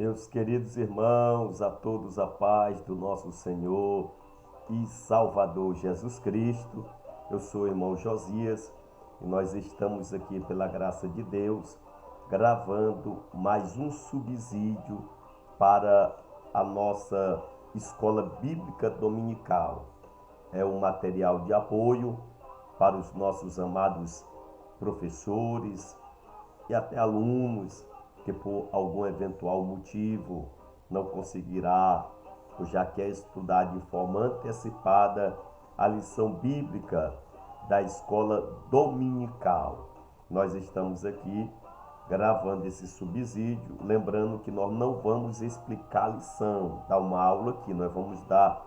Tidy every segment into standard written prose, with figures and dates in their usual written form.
Meus queridos irmãos, a todos a paz do nosso Senhor e Salvador Jesus Cristo. Eu sou o irmão Josias e nós estamos aqui pela graça de Deus gravando mais um subsídio para a nossa escola bíblica dominical. É um material de apoio para os nossos amados professores e até alunos que por algum eventual motivo não conseguirá ou já quer estudar de forma antecipada a lição bíblica da escola dominical. Nós estamos aqui gravando esse subsídio, lembrando que nós não vamos explicar a lição, dar uma aula aqui, nós vamos dar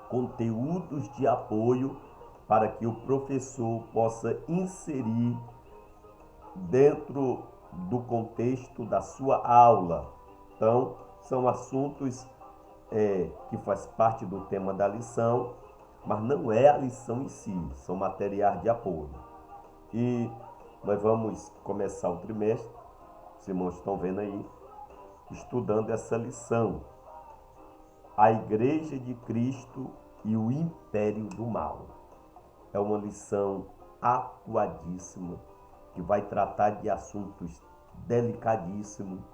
conteúdos de apoio para que o professor possa inserir dentro do contexto da sua aula. Então, são assuntos que faz parte do tema da lição, mas não é a lição em si, são materiais de apoio. E nós vamos começar o trimestre, os irmãos estão vendo aí, estudando essa lição, a Igreja de Cristo e o Império do Mal. É uma lição atuadíssima, que vai tratar de assuntos delicadíssimos.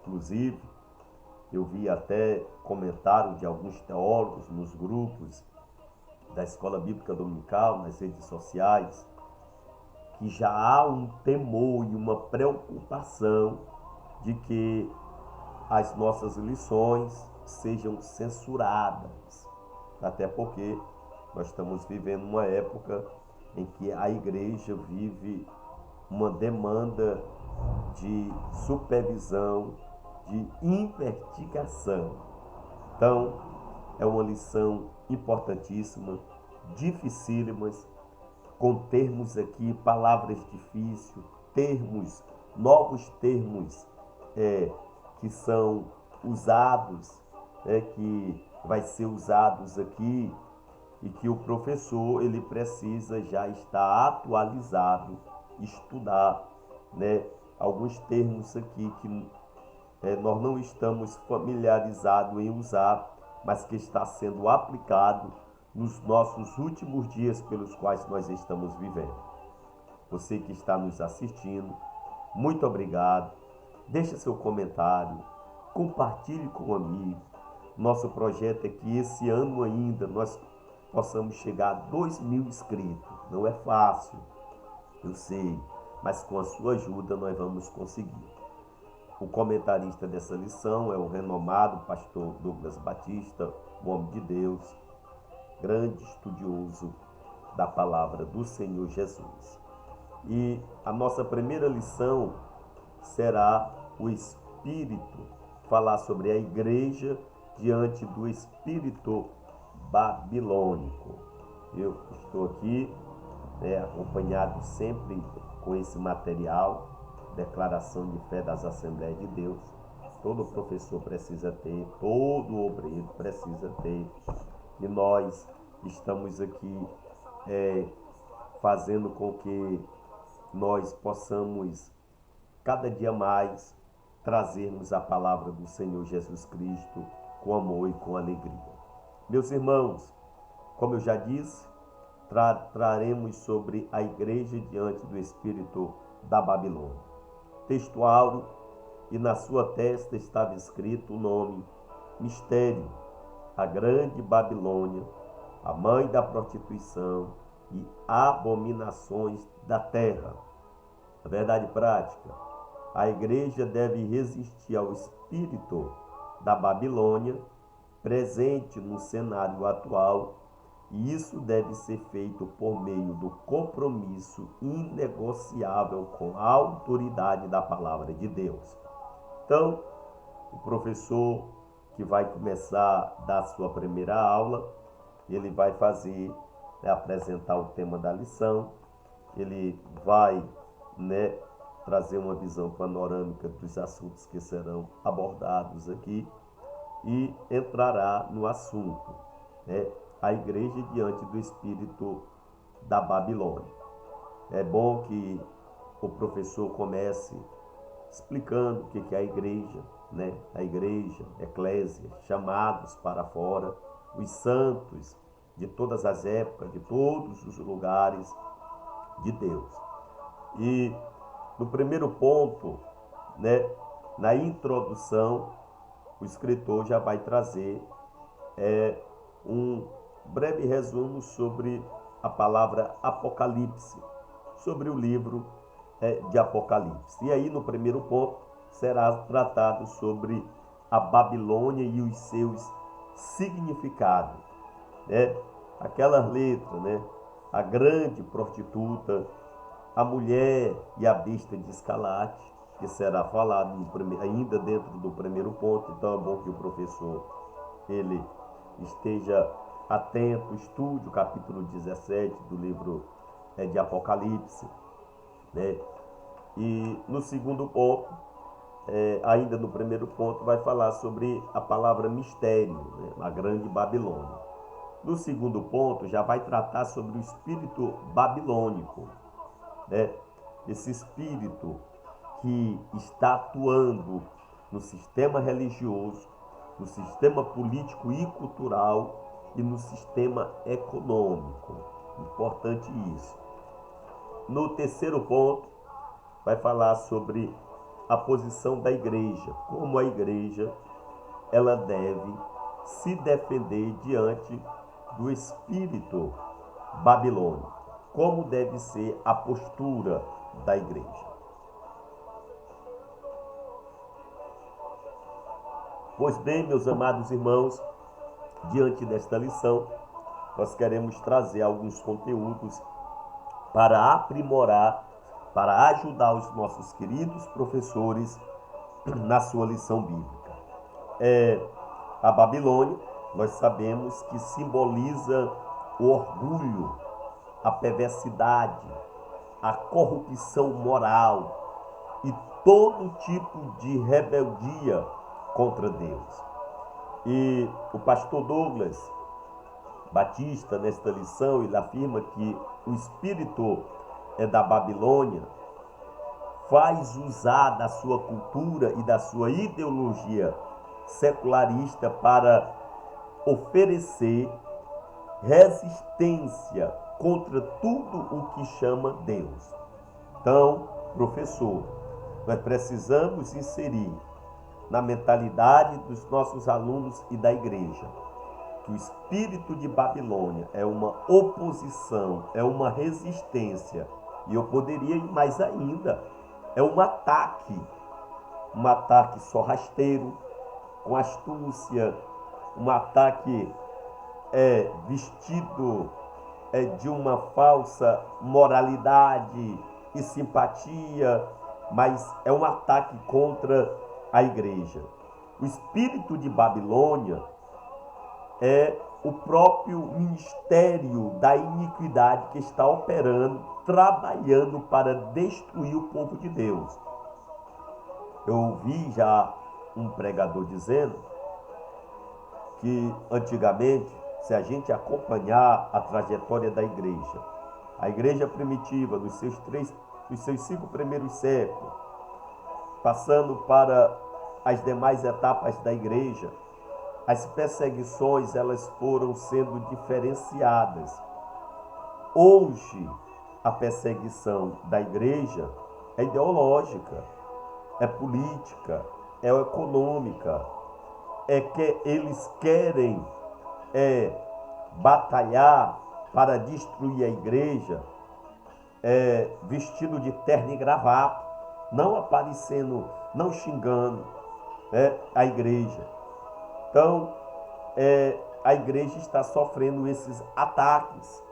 Inclusive, eu vi até comentário de alguns teólogos nos grupos da Escola Bíblica Dominical, nas redes sociais, que já há um temor e uma preocupação de que as nossas lições sejam censuradas. Até porque nós estamos vivendo uma época em que a igreja vive uma demanda de supervisão, de investigação. Então, é uma lição importantíssima, dificílimas, com termos aqui, palavras difíceis, termos, novos termos que são usados, que vai ser usados aqui e que o professor ele precisa já estar atualizado, estudar, alguns termos aqui que nós não estamos familiarizados em usar, mas que está sendo aplicado nos nossos últimos dias pelos quais nós estamos vivendo. Você que está nos assistindo, muito obrigado. Deixe seu comentário, compartilhe com um amigo. Nosso projeto é que esse ano ainda nós possamos chegar a 2.000 inscritos. Não é fácil, eu sei, mas com a sua ajuda nós vamos conseguir. O comentarista dessa lição é o renomado pastor Douglas Batista, um homem de Deus, grande estudioso da palavra do Senhor Jesus. E a nossa primeira lição será o Espírito, falar sobre a igreja diante do espírito babilônico. Eu estou aqui acompanhado sempre com esse material, declaração de fé das Assembleias de Deus. Todo professor precisa ter, todo obreiro precisa ter. E nós estamos aqui fazendo com que nós possamos cada dia mais trazermos a palavra do Senhor Jesus Cristo com amor e com alegria. Meus irmãos, como eu já disse, traremos sobre a igreja diante do espírito da Babilônia. Texto áureo, e na sua testa estava escrito o nome: Mistério, a grande Babilônia, a mãe da prostituição e abominações da terra. A verdade prática: a igreja deve resistir ao espírito da Babilônia presente no cenário atual, e isso deve ser feito por meio do compromisso inegociável com a autoridade da palavra de Deus. Então, o professor que vai começar a dar sua primeira aula, ele vai apresentar o tema da lição, ele vai trazer uma visão panorâmica dos assuntos que serão abordados aqui e entrará no assunto, a igreja diante do espírito da Babilônia. É bom que o professor comece explicando o que é a igreja, né? A igreja, eclésia, chamados para fora, os santos de todas as épocas, de todos os lugares de Deus. E no primeiro ponto, né, na introdução, o escritor já vai trazer um breve resumo sobre a palavra Apocalipse, sobre o livro de Apocalipse. E aí, no primeiro ponto, será tratado sobre a Babilônia e os seus significados, né? Aquelas letras, né? A grande prostituta, a mulher e a besta de escarlate, que será falado ainda dentro do primeiro ponto. Então é bom que o professor ele esteja atento, estude o capítulo 17 do livro de Apocalipse, né? E no segundo ponto, ainda no primeiro ponto, vai falar sobre a palavra mistério, né? A grande Babilônia. No segundo ponto, já vai tratar sobre o espírito babilônico, né? Esse espírito que está atuando no sistema religioso, no sistema político e cultural e no sistema econômico. Importante isso. No terceiro ponto, vai falar sobre a posição da igreja, como a igreja ela deve se defender diante do espírito babilônico, como deve ser a postura da igreja. Pois bem, meus amados irmãos, diante desta lição, nós queremos trazer alguns conteúdos para aprimorar, para ajudar os nossos queridos professores na sua lição bíblica. A Babilônia, nós sabemos que simboliza o orgulho, a perversidade, a corrupção moral e todo tipo de rebeldia contra Deus. E o pastor Douglas Batista, nesta lição, ele afirma que o espírito da Babilônia faz usar da sua cultura e da sua ideologia secularista para oferecer resistência contra tudo o que chama Deus. Então, professor, nós precisamos inserir na mentalidade dos nossos alunos e da igreja que o espírito de Babilônia é uma oposição, é uma resistência, e eu poderia ir mais ainda, é um ataque só rasteiro, com astúcia, um ataque vestido de uma falsa moralidade e simpatia, mas é um ataque contra a igreja. O espírito de Babilônia é o próprio ministério da iniquidade que está operando, trabalhando para destruir o povo de Deus. Eu ouvi já um pregador dizendo que antigamente, se a gente acompanhar a trajetória da igreja, a igreja primitiva, nos seus 5 primeiros séculos, passando para as demais etapas da igreja, as perseguições elas foram sendo diferenciadas. Hoje, a perseguição da igreja é ideológica, é política, é econômica, é que eles querem batalhar para destruir a igreja vestido de terno e gravata, não aparecendo, não xingando a igreja. Então, a igreja está sofrendo esses ataques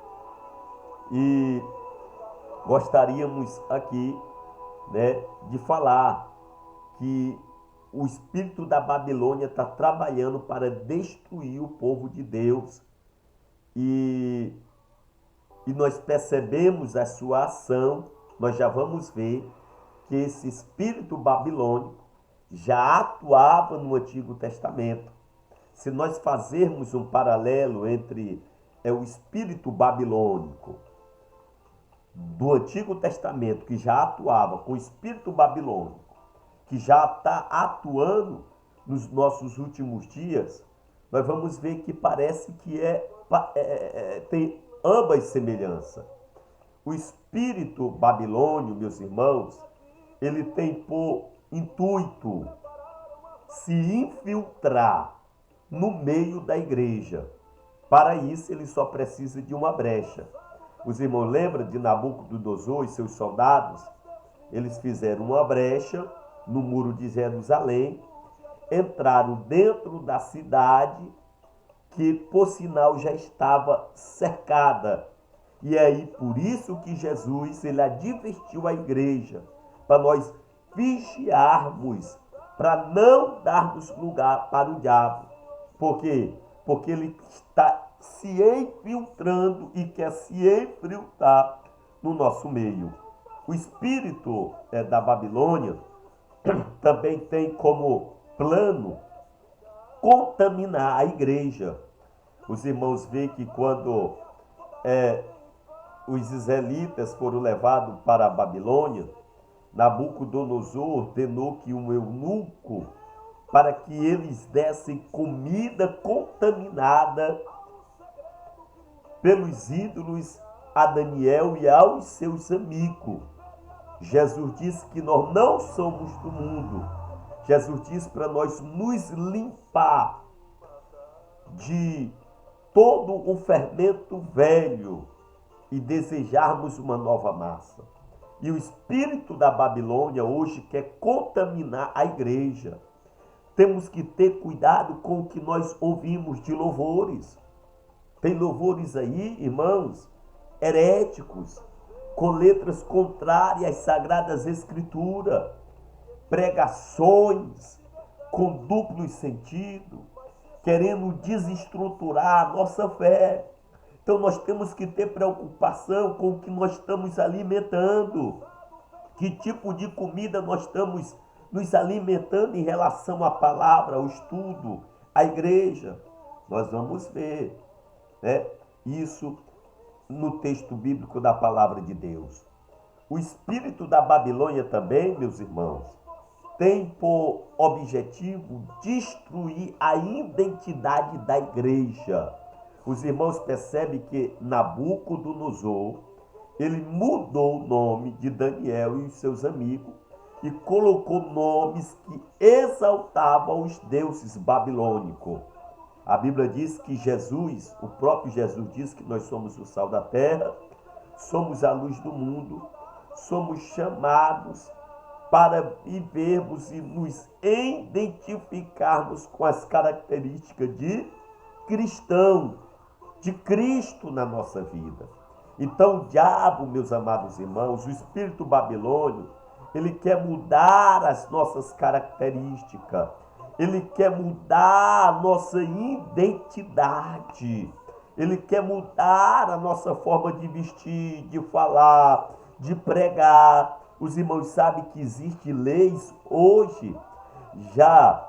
e gostaríamos aqui, né, de falar que o espírito da Babilônia está trabalhando para destruir o povo de Deus e nós percebemos a sua ação. Nós já vamos ver que esse espírito babilônico já atuava no Antigo Testamento. Se nós fazermos um paralelo entre o espírito babilônico do Antigo Testamento, que já atuava com o espírito babilônico, que já está atuando nos nossos últimos dias, nós vamos ver que parece que tem ambas semelhanças. O espírito babilônio, meus irmãos, ele tem por intuito se infiltrar no meio da igreja. Para isso, ele só precisa de uma brecha. Os irmãos lembram de Nabucodonosor e seus soldados? Eles fizeram uma brecha no muro de Jerusalém, entraram dentro da cidade, que por sinal já estava cercada. E aí, por isso que Jesus, ele advertiu a igreja, para nós vigiarmos, para não darmos lugar para o diabo. Por quê? Porque ele está se infiltrando e quer se infiltrar no nosso meio. O espírito da Babilônia também tem como plano contaminar a igreja. Os irmãos veem que quando os israelitas foram levados para a Babilônia, Nabucodonosor ordenou que um eunuco, para que eles dessem comida contaminada pelos ídolos a Daniel e aos seus amigos. Jesus disse que nós não somos do mundo. Jesus disse para nós nos limpar de todo o fermento velho e desejarmos uma nova massa. E o espírito da Babilônia hoje quer contaminar a igreja. Temos que ter cuidado com o que nós ouvimos de louvores. Tem louvores aí, irmãos, heréticos, com letras contrárias às Sagradas Escrituras, pregações com duplo sentido, querendo desestruturar a nossa fé. Então nós temos que ter preocupação com o que nós estamos alimentando. Que tipo de comida nós estamos nos alimentando em relação à palavra, ao estudo, à igreja. Nós vamos ver, né, isso no texto bíblico da palavra de Deus. O espírito da Babilônia também, meus irmãos, tem por objetivo destruir a identidade da igreja. Os irmãos percebem que Nabucodonosor, ele mudou o nome de Daniel e os seus amigos e colocou nomes que exaltavam os deuses babilônicos. A Bíblia diz que Jesus, o próprio Jesus diz que nós somos o sal da terra, somos a luz do mundo, somos chamados para vivermos e nos identificarmos com as características de cristão, de Cristo na nossa vida. Então o diabo, meus amados irmãos, o espírito babilônio, ele quer mudar as nossas características, ele quer mudar a nossa identidade, ele quer mudar a nossa forma de vestir, de falar, de pregar. Os irmãos sabem que existem leis hoje já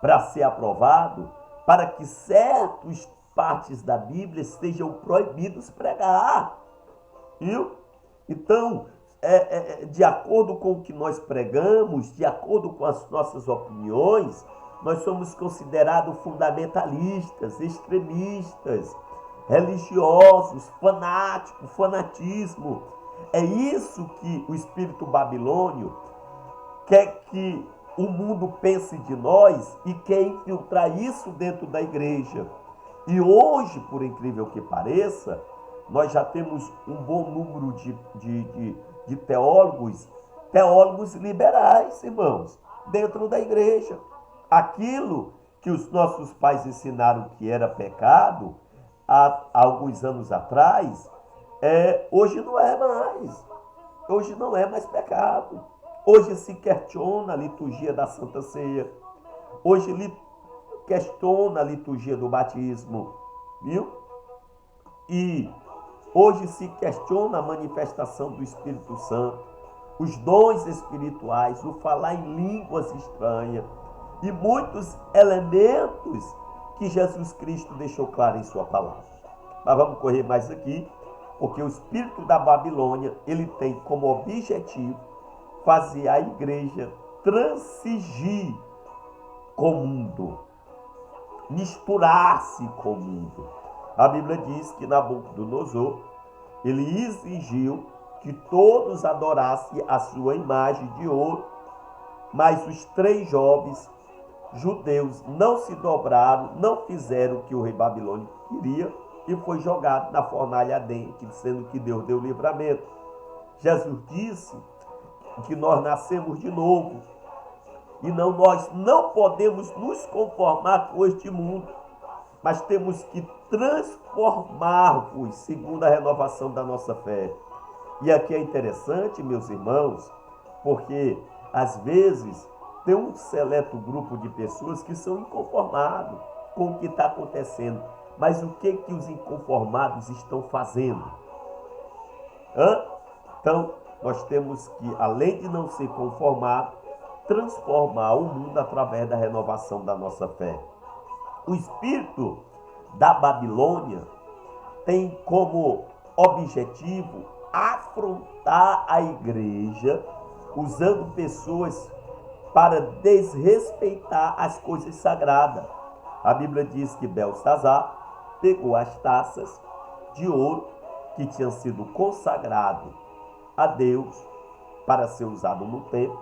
para ser aprovado, para que certas partes da Bíblia sejam proibidos pregar. Viu? Então, de acordo com o que nós pregamos, de acordo com as nossas opiniões, nós somos considerados fundamentalistas, extremistas, religiosos, fanáticos, fanatismo. É isso que o espírito babilônio quer que o mundo pense de nós e quer infiltrar isso dentro da igreja. E hoje, por incrível que pareça, nós já temos um bom número de teólogos liberais, irmãos, dentro da igreja. Aquilo que os nossos pais ensinaram que era pecado há alguns anos atrás, hoje não é mais. Hoje não é mais pecado. Hoje se questiona a liturgia da Santa Ceia. Hoje questiona a liturgia do batismo. Viu? E hoje se questiona a manifestação do Espírito Santo, os dons espirituais, o falar em línguas estranhas e muitos elementos que Jesus Cristo deixou claro em sua palavra. Mas vamos correr mais aqui, porque o espírito da Babilônia, ele tem como objetivo fazer a igreja transigir com o mundo, misturar-se com o mundo. A Bíblia diz que Nabucodonosor, ele exigiu que todos adorassem a sua imagem de ouro, mas os 3 jovens judeus não se dobraram, não fizeram o que o rei babilônico queria e foi jogado na fornalha ardente, sendo que Deus deu livramento. Jesus disse que nós nascemos de novo e nós não podemos nos conformar com este mundo, mas temos que transformar-vos segundo a renovação da nossa fé. E aqui é interessante, meus irmãos, porque às vezes tem um seleto grupo de pessoas que são inconformados com o que está acontecendo. Mas o que os inconformados estão fazendo? Então, nós temos que, além de não ser conformado, transformar o mundo através da renovação da nossa fé. O espírito da Babilônia tem como objetivo afrontar a igreja, usando pessoas para desrespeitar as coisas sagradas. A Bíblia diz que Belsazar pegou as taças de ouro que tinham sido consagrado a Deus para ser usado no templo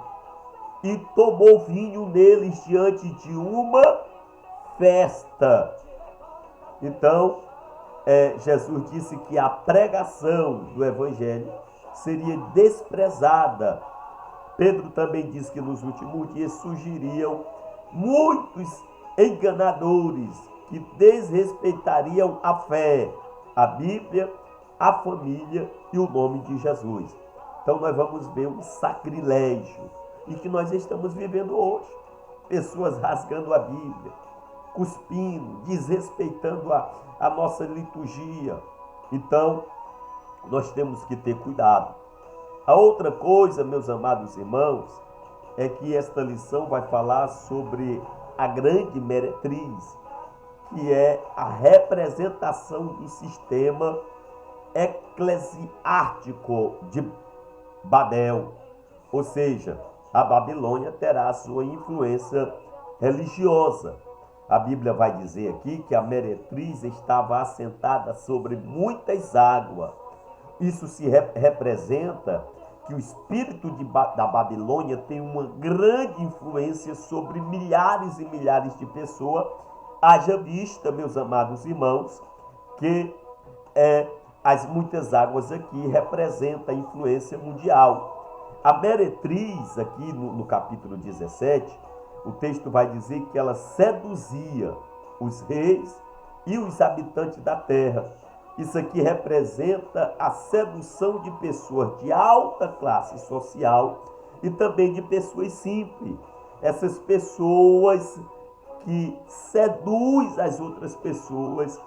e tomou vinho neles diante de uma festa. Então, Jesus disse que a pregação do evangelho seria desprezada. Pedro também diz que nos últimos dias surgiriam muitos enganadores que desrespeitariam a fé, a Bíblia, a família e o nome de Jesus. Então nós vamos ver um sacrilégio e que nós estamos vivendo hoje. Pessoas rasgando a Bíblia, cuspindo, desrespeitando a nossa liturgia. Então, nós temos que ter cuidado. A outra coisa, meus amados irmãos, é que esta lição vai falar sobre a grande meretriz, que é a representação do sistema eclesiástico de Babel. Ou seja, a Babilônia terá a sua influência religiosa. A Bíblia vai dizer aqui que a meretriz estava assentada sobre muitas águas. Isso se representa que o espírito da Babilônia tem uma grande influência sobre milhares e milhares de pessoas. Haja vista, meus amados irmãos, que as muitas águas aqui representam a influência mundial. A meretriz, aqui no capítulo 17, o texto vai dizer que ela seduzia os reis e os habitantes da terra. Isso aqui representa a sedução de pessoas de alta classe social e também de pessoas simples. Essas pessoas que seduzem as outras pessoas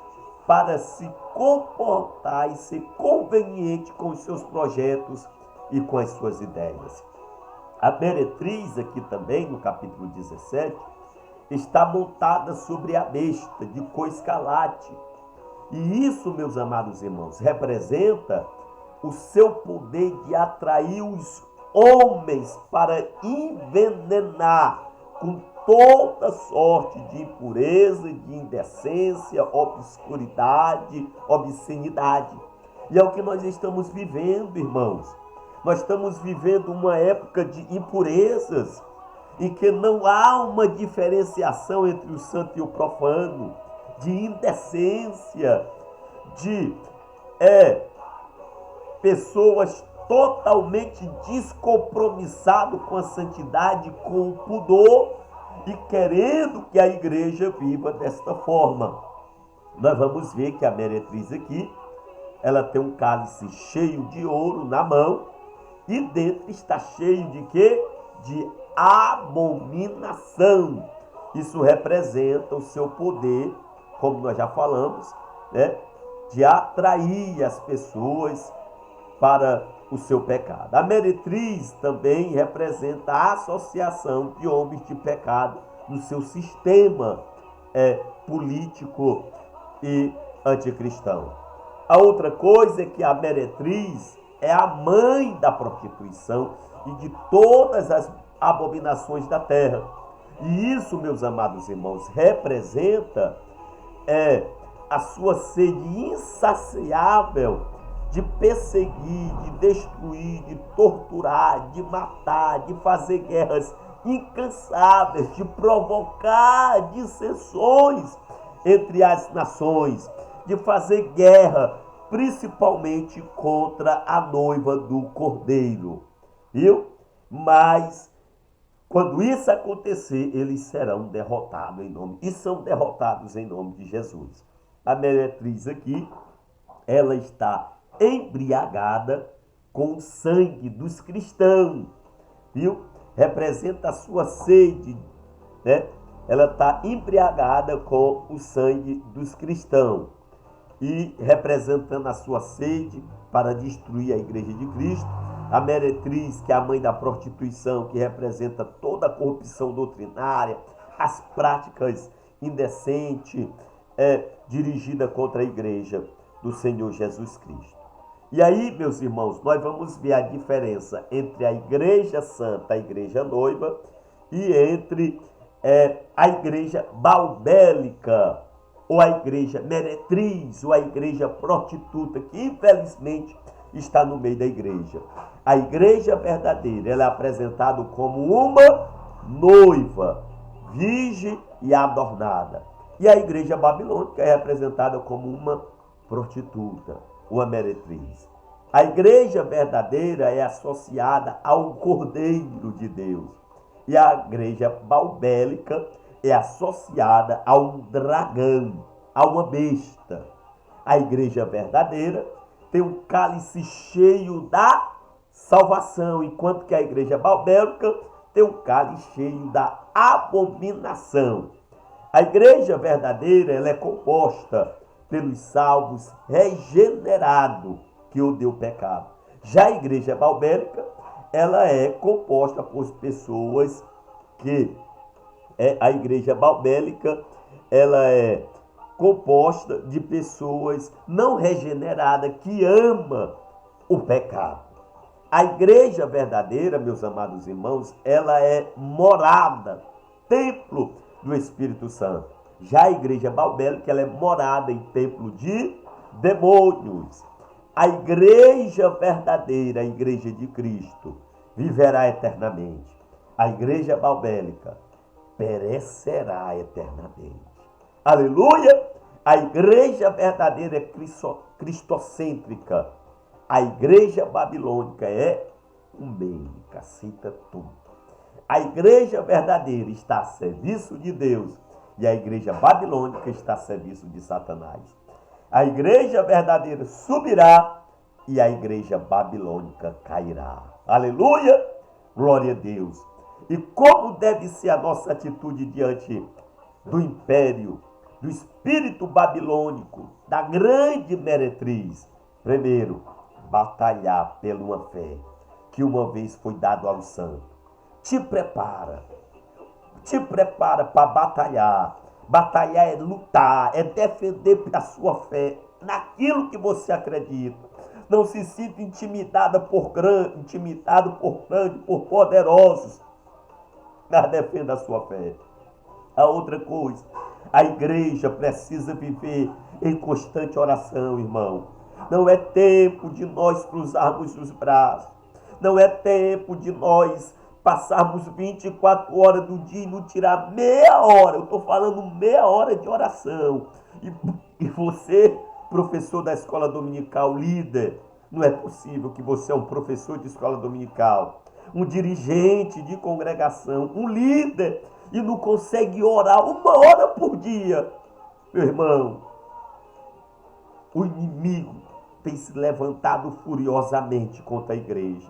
para se comportar e ser conveniente com os seus projetos e com as suas ideias. A meretriz aqui também, no capítulo 17, está montada sobre a besta de cor escarlate. E isso, meus amados irmãos, representa o seu poder de atrair os homens para envenenar com toda sorte de impureza, de indecência, obscuridade, obscenidade. E é o que nós estamos vivendo, irmãos. Nós estamos vivendo uma época de impurezas, em que não há uma diferenciação entre o santo e o profano, de indecência, de pessoas totalmente descompromissadas com a santidade, com o pudor e querendo que a igreja viva desta forma. Nós vamos ver que a meretriz aqui, ela tem um cálice cheio de ouro na mão e dentro está cheio de quê? De abominação. Isso representa o seu poder, como nós já falamos, né, de atrair as pessoas para o seu pecado. A meretriz também representa a associação de homens de pecado no seu sistema político e anticristão. A outra coisa é que a meretriz é a mãe da prostituição e de todas as abominações da terra. E isso, meus amados irmãos, representa a sua sede insaciável de perseguir, de destruir, de torturar, de matar, de fazer guerras incansáveis, de provocar dissensões entre as nações, de fazer guerra, principalmente contra a noiva do Cordeiro. Viu? Mas quando isso acontecer, eles serão derrotados e são derrotados em nome de Jesus. A meretriz aqui, ela está embriagada com o sangue dos cristãos, viu? Representa a sua sede, né? Ela está embriagada com o sangue dos cristãos e representando a sua sede para destruir a igreja de Cristo. A meretriz, que é a mãe da prostituição, que representa toda a corrupção doutrinária, as práticas indecentes dirigida contra a igreja do Senhor Jesus Cristo. E aí, meus irmãos, nós vamos ver a diferença entre a igreja santa, a igreja noiva, e entre a igreja baubélica, ou a igreja meretriz, ou a igreja prostituta, que infelizmente está no meio da igreja. A igreja verdadeira, ela é apresentada como uma noiva, virgem e adornada. E a igreja babilônica é apresentada como uma prostituta, uma meretriz. A igreja verdadeira é associada ao Cordeiro de Deus. E a igreja baubélica é associada a um dragão, a uma besta. A igreja verdadeira tem um cálice cheio da salvação, enquanto que a igreja baubélica tem um cálice cheio da abominação. A igreja verdadeira, ela é composta pelos salvos regenerados que odeiam o pecado. Já a igreja baubélica, ela é composta por pessoas que a igreja baubélica, ela é composta de pessoas não regeneradas que amam o pecado. A igreja verdadeira, meus amados irmãos, ela é morada, templo do Espírito Santo. Já a igreja baubélica, ela é morada em templo de demônios. A igreja verdadeira, a igreja de Cristo, viverá eternamente. A igreja baubélica perecerá eternamente. Aleluia! A igreja verdadeira é cristocêntrica. A igreja babilônica é ecumênica, cita tudo. A igreja verdadeira está a serviço de Deus e a igreja babilônica está a serviço de Satanás. A igreja verdadeira subirá e a igreja babilônica cairá. Aleluia! Glória a Deus! E como deve ser a nossa atitude diante do império, do espírito babilônico, da grande meretriz? Primeiro, batalhar pela uma fé que uma vez foi dado aos santos. Te prepara para batalhar. Batalhar é lutar, é defender a sua fé naquilo que você acredita. Não se sinta intimidado por grandes, por poderosos, mas defenda a sua fé. A outra coisa, a igreja precisa viver em constante oração, irmão. Não é tempo de nós cruzarmos os braços. Não é tempo de nós passarmos 24 horas do dia e não tirar meia hora. Eu estou falando meia hora de oração. E você, professor da escola dominical, líder, não é possível que você é um professor de escola dominical, um dirigente de congregação, um líder, e não consegue orar 1 hora por dia. Meu irmão, o inimigo tem se levantado furiosamente contra a igreja.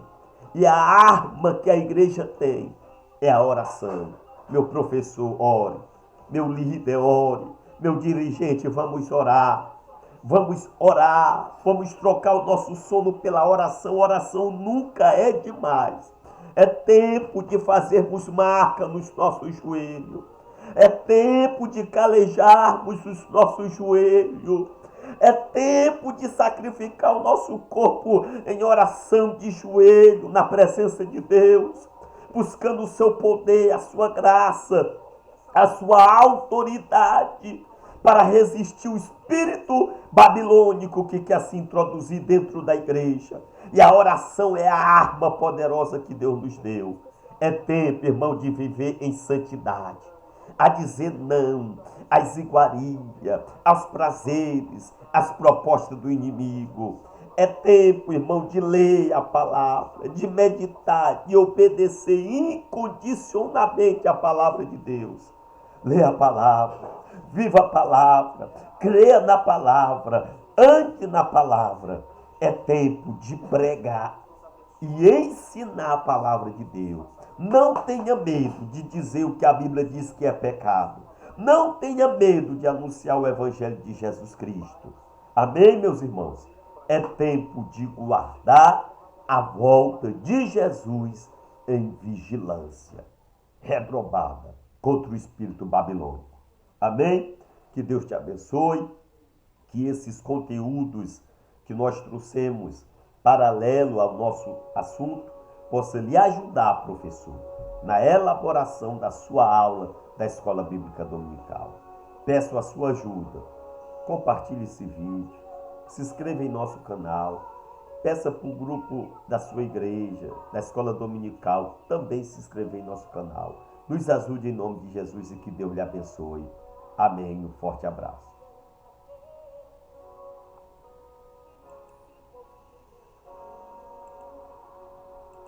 E a arma que a igreja tem é a oração. Meu professor, ore. Meu líder, ore. Meu dirigente, vamos orar. Vamos orar. Vamos trocar o nosso sono pela oração. Oração nunca é demais. É tempo de fazermos marca nos nossos joelhos. É tempo de calejarmos os nossos joelhos. É tempo de sacrificar o nosso corpo em oração de joelho na presença de Deus. buscando o seu poder, a sua graça, a sua autoridade para resistir o espírito babilônico que quer se introduzir dentro da igreja. E a oração é a arma poderosa que Deus nos deu. É tempo, irmão, de viver em santidade, a dizer não às iguarias, aos prazeres, às propostas do inimigo. É tempo, irmão, de ler a palavra, de meditar, de obedecer incondicionalmente a palavra de Deus. Leia a palavra, viva a palavra, creia na palavra, ande na palavra. É tempo de pregar e ensinar a palavra de Deus. Não tenha medo de dizer o que a Bíblia diz que é pecado. Não tenha medo de anunciar o Evangelho de Jesus Cristo. Amém, meus irmãos? É tempo de guardar a volta de Jesus em vigilância reprobada contra o espírito babilônico. Amém? Que Deus te abençoe, que esses conteúdos que nós trouxemos paralelo ao nosso assunto possa lhe ajudar, professor, na elaboração da sua aula da Escola Bíblica Dominical. Peço a sua ajuda. Compartilhe esse vídeo, se inscreva em nosso canal, peça para o grupo da sua igreja, da Escola Dominical, também se inscrever em nosso canal. Nos ajude em nome de Jesus e que Deus lhe abençoe. Amém. Um forte abraço.